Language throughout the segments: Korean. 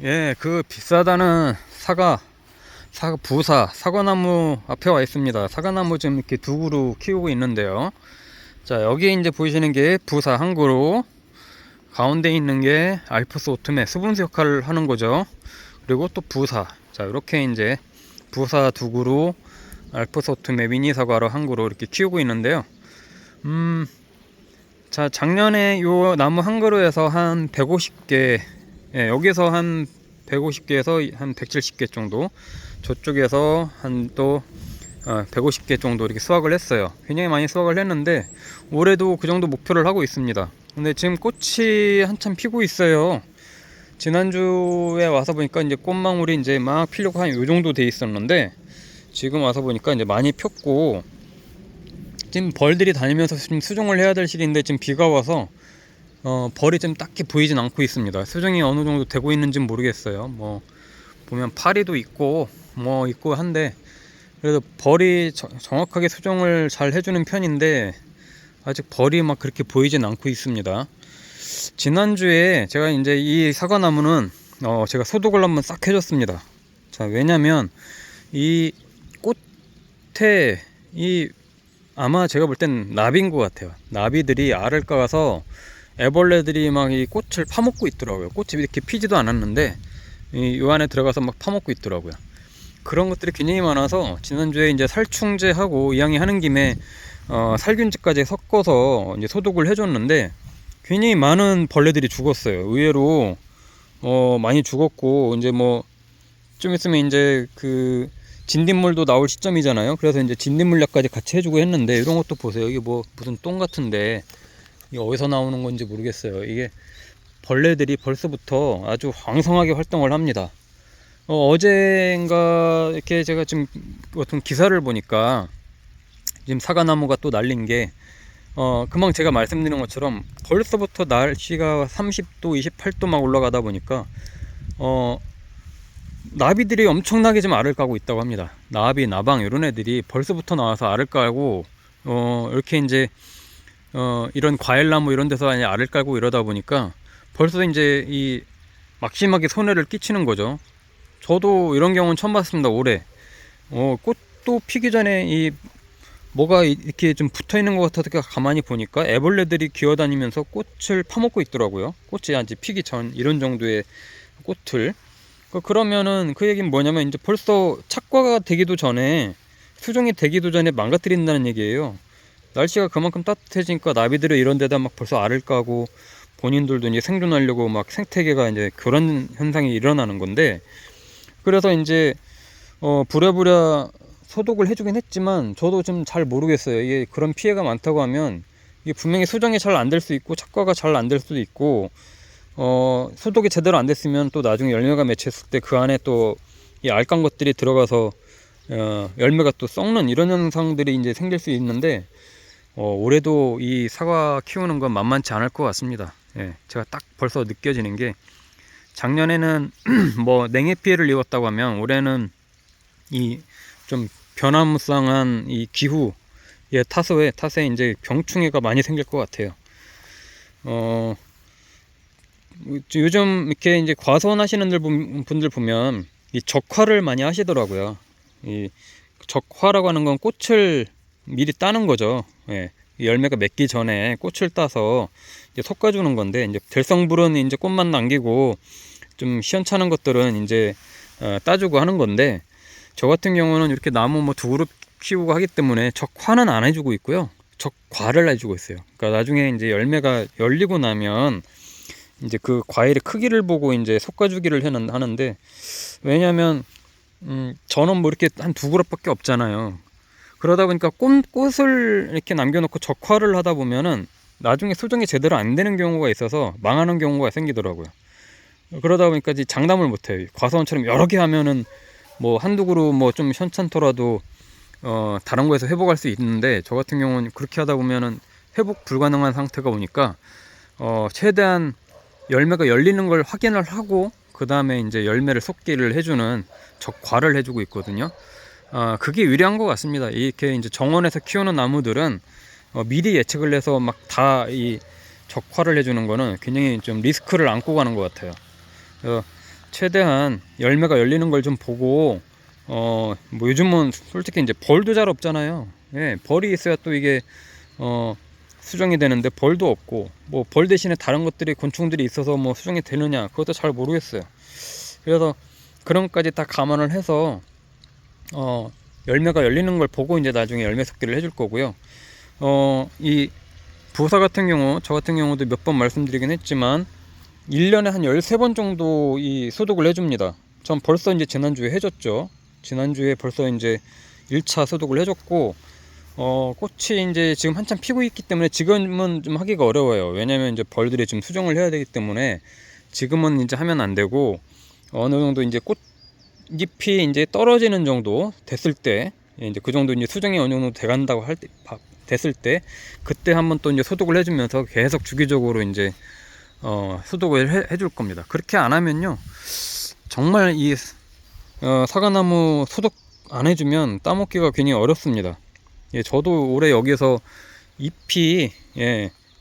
예, 그 비싸다는 사과나무 앞에 와 있습니다. 사과나무 지금 이렇게 두 그루 키우고 있는데요. 자, 여기 이제 보이시는 게 부사 한 그루, 가운데 있는 게 알프스 오툼의 수분수 역할을 하는 거죠. 그리고 또 부사. 자, 이렇게 이제 부사 두 그루, 알프스 오툼의 미니 사과로 한 그루 이렇게 키우고 있는데요. 자, 작년에 요 나무 한 그루에서 한 150개, 예, 여기서 한 150개에서 한 170개 정도, 저쪽에서 한 또 150개 정도 이렇게 수확을 했어요. 굉장히 많이 수확을 했는데 올해도 그 정도 목표를 하고 있습니다. 근데 지금 꽃이 한참 피고 있어요. 지난주에 와서 보니까 이제 꽃망울이 이제 막 피려고 한 요 정도 돼 있었는데 지금 와서 보니까 이제 많이 폈고, 지금 벌들이 다니면서 지금 수종을 해야 될 시기인데 지금 비가 와서 벌이 좀 딱히 보이진 않고 있습니다. 수종이 어느 정도 되고 있는지는 모르겠어요. 뭐 보면 파리도 있고 뭐 있고 한데, 그래도 벌이 정확하게 수종을 잘 해주는 편인데 아직 벌이 막 그렇게 보이진 않고 있습니다. 지난주에 제가 이제 이 사과나무는 제가 소독을 한번 싹 해줬습니다. 자, 왜냐면 이 꽃에 이 아마 제가 볼 땐 나비인 것 같아요. 나비들이 알을 까서 애벌레들이 막 이 꽃을 파먹고 있더라고요. 꽃이 이렇게 피지도 않았는데 이 안에 들어가서 막 파먹고 있더라고요. 그런 것들이 굉장히 많아서 지난주에 이제 살충제하고 이왕에 하는 김에 살균제까지 섞어서 이제 소독을 해줬는데 굉장히 많은 벌레들이 죽었어요. 의외로 많이 죽었고, 이제 뭐 좀 있으면 이제 그 진딧물도 나올 시점이잖아요. 그래서 이제 진딧물약까지 같이 해주고 했는데, 이런 것도 보세요. 이게 뭐 무슨 똥 같은데 이게 어디서 나오는 건지 모르겠어요. 이게 벌레들이 벌써부터 아주 왕성하게 활동을 합니다. 어젠가 이렇게 제가 지금 어떤 기사를 보니까 지금 사과나무가 또 날린 게 금방 제가 말씀드린 것처럼 벌써부터 날씨가 30도, 28도 막 올라가다 보니까 나비들이 엄청나게 좀 알을 까고 있다고 합니다. 나비, 나방 이런 애들이 벌써부터 나와서 알을 까고 이렇게 이제 이런 과일나무 이런 데서 알을 깔고 이러다 보니까 벌써 이제 이 막심하게 손해를 끼치는 거죠. 저도 이런 경우는 처음 봤습니다. 올해 꽃도 피기 전에 이 뭐가 이렇게 좀 붙어 있는 것 같아서 가만히 보니까 애벌레들이 기어다니면서 꽃을 파먹고 있더라고요. 꽃이 아직 피기 전 이런 정도의 꽃을. 그러면은 그 얘기는 뭐냐면 이제 벌써 착과가 되기도 전에, 수종이 되기도 전에 망가뜨린다는 얘기예요. 날씨가 그만큼 따뜻해지니까 나비들이 이런 데다 막 벌써 알을 까고 본인들도 이제 생존하려고 막 생태계가 이제 그런 현상이 일어나는 건데, 그래서 이제 부랴부랴 소독을 해주긴 했지만 저도 좀 잘 모르겠어요. 이게 그런 피해가 많다고 하면 이게 분명히 수정이 잘 안 될 수 있고 착과가 잘 안 될 수도 있고, 소독이 제대로 안 됐으면 또 나중에 열매가 맺혔을 때 그 안에 또 이 알깐 것들이 들어가서 열매가 또 썩는 이런 현상들이 이제 생길 수 있는데, 올해도 이 사과 키우는 건 만만치 않을 것 같습니다. 예, 제가 딱 벌써 느껴지는 게, 작년에는 뭐 냉해 피해를 입었다고 하면 올해는 이 좀 변화무쌍한 이 기후의 탓에 이제 병충해가 많이 생길 것 같아요. 요즘 이렇게 이제 과수원하시는 분들 보면 이 적화를 많이 하시더라고요. 이 적화라고 하는 건 꽃을 미리 따는 거죠. 예. 열매가 맺기 전에 꽃을 따서 이제 솎아주는 건데, 이제 들성불은 이제 꽃만 남기고 좀 시원찮은 것들은 이제 따주고 하는 건데, 저 같은 경우는 이렇게 나무 뭐 두 그룹 키우고 하기 때문에 적화는 안 해주고 있고요. 적과를 해주고 있어요. 그러니까 나중에 이제 열매가 열리고 나면 이제 그 과일의 크기를 보고 이제 솎아주기를 하는데, 왜냐면 저는 뭐 이렇게 한 두 그룹밖에 없잖아요. 그러다 보니까 꽃을 이렇게 남겨놓고 적화를 하다 보면은 나중에 수정이 제대로 안 되는 경우가 있어서 망하는 경우가 생기더라고요. 그러다 보니까 이제 장담을 못해요. 과수원처럼 여러 개 하면은 뭐 한두 그루 뭐 좀 현찮더라도 다른 거에서 회복할 수 있는데, 저 같은 경우는 그렇게 하다 보면은 회복 불가능한 상태가 오니까 최대한 열매가 열리는 걸 확인을 하고 그 다음에 이제 열매를 쏟기를 해주는 적과를 해주고 있거든요. 그게 유리한 것 같습니다. 이렇게 이제 정원에서 키우는 나무들은 미리 예측을 해서 막 다 이 적화를 해주는 거는 굉장히 좀 리스크를 안고 가는 것 같아요. 최대한 열매가 열리는 걸 좀 보고 뭐 요즘은 솔직히 이제 벌도 잘 없잖아요. 예, 벌이 있어야 또 이게 수정이 되는데 벌도 없고, 뭐 벌 대신에 다른 것들이 곤충들이 있어서 뭐 수정이 되느냐 그것도 잘 모르겠어요. 그래서 그런 것까지 다 감안을 해서 열매가 열리는 걸 보고 이제 나중에 열매 섭기를 해줄 거고요. 이 부사 같은 경우, 저 같은 경우도 몇 번 말씀드리긴 했지만 1년에 한 13번 정도 이 소독을 해줍니다. 전 벌써 이제 지난주에 해줬죠. 지난주에 벌써 이제 1차 소독을 해줬고, 꽃이 이제 지금 한참 피고 있기 때문에 지금은 좀 하기가 어려워요. 왜냐면 이제 벌들이 좀 수정을 해야 되기 때문에 지금은 이제 하면 안 되고, 어느 정도 이제 꽃잎이 이제 떨어지는 정도 됐을 때, 이제 그 정도 이제 수정이 어느 정도 돼간다고 할 때, 됐을 때, 그때 한번 또 이제 소독을 해주면서 계속 주기적으로 이제 소독을 해줄 겁니다. 그렇게 안 하면요, 정말 이 사과나무 소독 안 해주면 따먹기가 굉장히 어렵습니다. 예, 저도 올해 여기서 잎이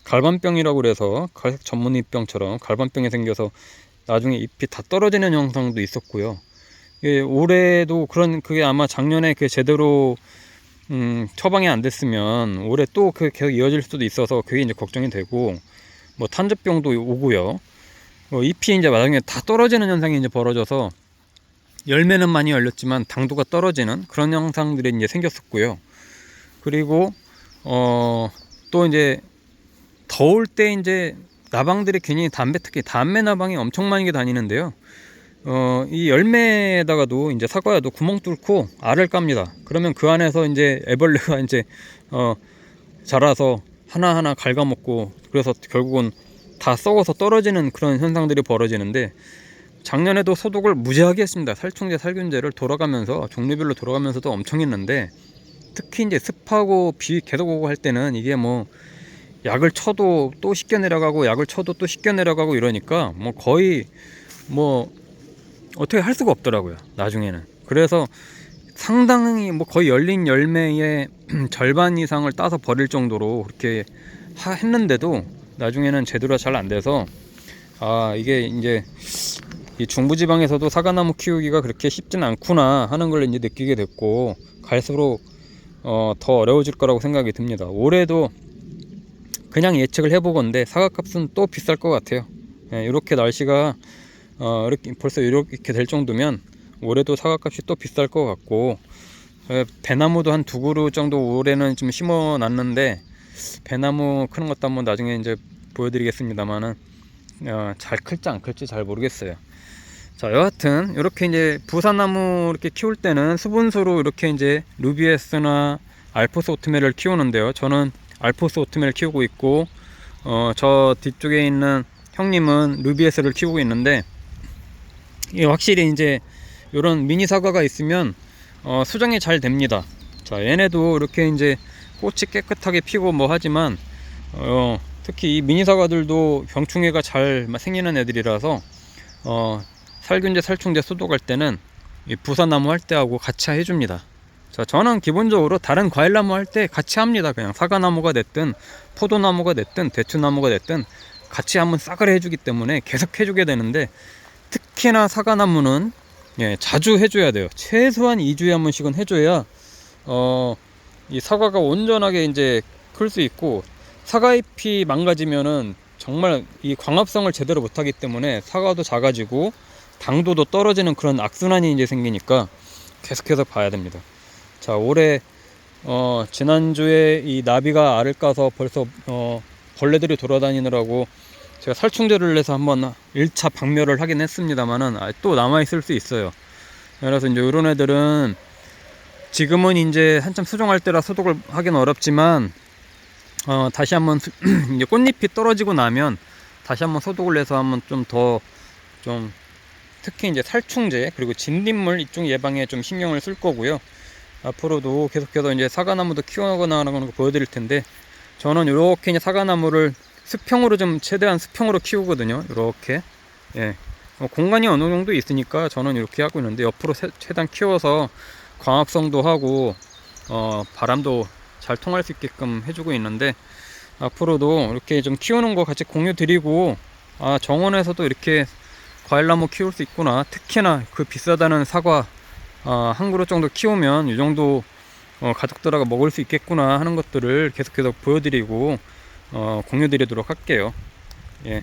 갈반병이라고 그래서 갈색 전문잎병처럼 갈반병이 생겨서 나중에 잎이 다 떨어지는 현상도 있었고요. 예, 올해도 그게 아마 작년에 그 제대로 처방이 안 됐으면 올해 또 그 계속 이어질 수도 있어서 그게 이제 걱정이 되고, 뭐 탄저병도 오고요. 잎이 이제 나중에 다 떨어지는 현상이 이제 벌어져서 열매는 많이 열렸지만 당도가 떨어지는 그런 현상들이 이제 생겼었고요. 그리고 또 이제 더울 때 이제 나방들이 괜히 특히 담배 나방이 엄청 많이 다니는데요. 이 열매에다가도 이제 사과에도 구멍 뚫고 알을 깝니다. 그러면 그 안에서 이제 애벌레가 이제 자라서 하나하나 갉아먹고, 그래서 결국은 다 썩어서 떨어지는 그런 현상들이 벌어지는데, 작년에도 소독을 무지하게 했습니다. 살충제, 살균제를 돌아가면서 종류별로 돌아가면서도 엄청 했는데, 특히 이제 습하고 비 계속 오고 할 때는 이게 뭐 약을 쳐도 또 씻겨 내려가고, 약을 쳐도 또 씻겨 내려가고 이러니까 뭐 거의 뭐 어떻게 할 수가 없더라고요, 나중에는. 그래서 상당히 뭐 거의 열린 열매의 절반 이상을 따서 버릴 정도로 그렇게 했는데도 나중에는 제대로 잘 안 돼서, 이게 이제 이 중부지방에서도 사과나무 키우기가 그렇게 쉽진 않구나 하는 걸 이제 느끼게 됐고, 갈수록 더 어려워질 거라고 생각이 듭니다. 올해도 그냥 예측을 해보건데 사과값은 또 비쌀 것 같아요. 이렇게 날씨가 이렇게 벌써 이렇게 될 정도면 올해도 사과값이 또 비쌀 것 같고, 배나무도 한 2그루 정도 올해는 좀 심어 놨는데, 배나무 크는 것도 한번 나중에 이제 보여드리겠습니다만은 잘 클지 안 클지 잘 모르겠어요. 자, 여하튼 이렇게 이제 부산나무 이렇게 키울 때는 수분수로 이렇게 이제 루비에스나 알포스 오트멜을 키우는데요. 저는 알포스 오트멜을 키우고 있고, 저 뒤쪽에 있는 형님은 루비에스를 키우고 있는데, 확실히 이제 이런 미니 사과가 있으면 수정이 잘 됩니다. 자, 얘네도 이렇게 이제 꽃이 깨끗하게 피고 뭐 하지만 특히 이 미니 사과들도 병충해가 잘 생기는 애들이라서 살균제, 살충제 소독할 때는 이 부산나무 할 때하고 같이 해줍니다. 자, 저는 기본적으로 다른 과일나무 할 때 같이 합니다. 그냥 사과나무가 됐든 포도나무가 됐든 대추나무가 됐든 같이 한번 싹을 해주기 때문에 계속 해주게 되는데, 특히나 사과나무는 자주 해줘야 돼요. 최소한 2주에 한 번씩은 해줘야 이 사과가 온전하게 이제 클 수 있고, 사과잎이 망가지면은 정말 이 광합성을 제대로 못하기 때문에 사과도 작아지고 당도도 떨어지는 그런 악순환이 이제 생기니까 계속해서 봐야 됩니다. 자, 올해 지난주에 이 나비가 알을 까서 벌써 벌레들이 돌아다니느라고 제가 살충제를 내서 한번 1차 박멸을 하긴 했습니다만은 또 남아있을 수 있어요. 그래서 이제 이런 애들은 지금은 이제 한참 수정할 때라 소독을 하긴 어렵지만, 다시 한번 이제 꽃잎이 떨어지고 나면 다시 한번 소독을 해서 한번 좀 더 특히 이제 살충제 그리고 진딧물 이쪽 예방에 좀 신경을 쓸 거고요. 앞으로도 계속해서 이제 사과나무도 키워나가는 거 보여드릴 텐데, 저는 이렇게 이제 사과나무를 수평으로 좀 최대한 수평으로 키우거든요. 이렇게 공간이 어느 정도 있으니까 저는 이렇게 하고 있는데, 옆으로 최대한 키워서 광합성도 하고 바람도 잘 통할 수 있게끔 해주고 있는데, 앞으로도 이렇게 좀 키우는 거 같이 공유 드리고, 정원에서도 이렇게 과일나무 키울 수 있구나. 특히나 그 비싸다는 사과 한 그루 정도 키우면 이 정도 가족들하고 먹을 수 있겠구나 하는 것들을 계속해서 보여드리고 공유드리도록 할게요. 예.